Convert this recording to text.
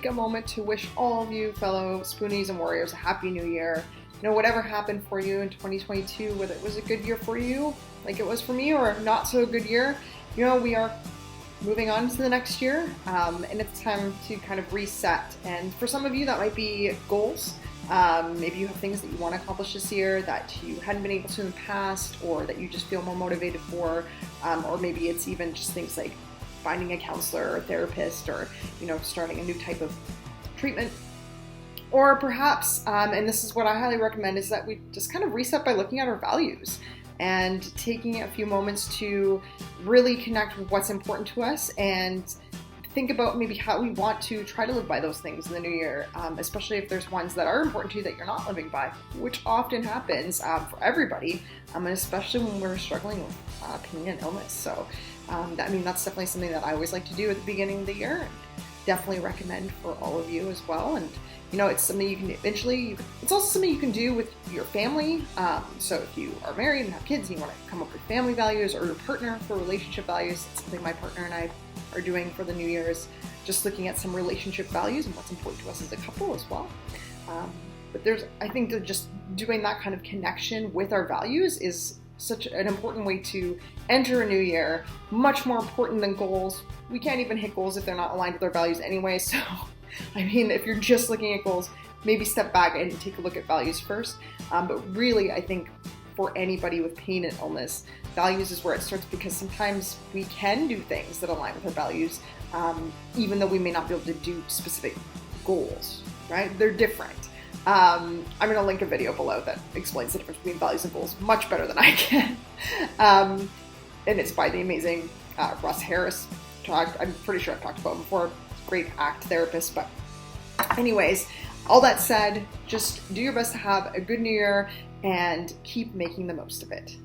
take a moment to wish all of you fellow Spoonies and Warriors a happy new year. Whatever happened for you in 2022, whether it was a good year for you, like it was for me, or not so good year, we are moving on to the next year, and it's time to kind of reset. And for some of you, that might be goals. Maybe you have things that you want to accomplish this year that you hadn't been able to in the past, or that you just feel more motivated for, or maybe it's even just things like finding a counselor or therapist, or starting a new type of treatment. Or perhaps, and this is what I highly recommend, is that we just kind of reset by looking at our values and taking a few moments to really connect with what's important to us and think about maybe how we want to try to live by those things in the new year, especially if there's ones that are important to you that you're not living by, which often happens for everybody, and especially when we're struggling with pain and illness. So that's definitely something that I always like to do at the beginning of the year. Definitely recommend for all of you as well. And it's something you can it's also something you can do with your family. So if you are married and have kids and you want to come up with family values, or your partner for relationship values, it's something my partner and I are doing for the new year, is just looking at some relationship values and what's important to us as a couple as well. But I think that just doing that kind of connection with our values is such an important way to enter a new year, much more important than goals. We can't even hit goals if they're not aligned with our values anyway. So, if you're just looking at goals, maybe step back and take a look at values first. But really, I think for anybody with pain and illness, values is where it starts, because sometimes we can do things that align with our values, even though we may not be able to do specific goals, right? They're different. I'm going to link a video below that explains the difference between values and goals much better than I can. And it's by the amazing Russ Harris. I'm pretty sure I've talked about him before. Great ACT therapist. But anyways, all that said, just do your best to have a good new year and keep making the most of it.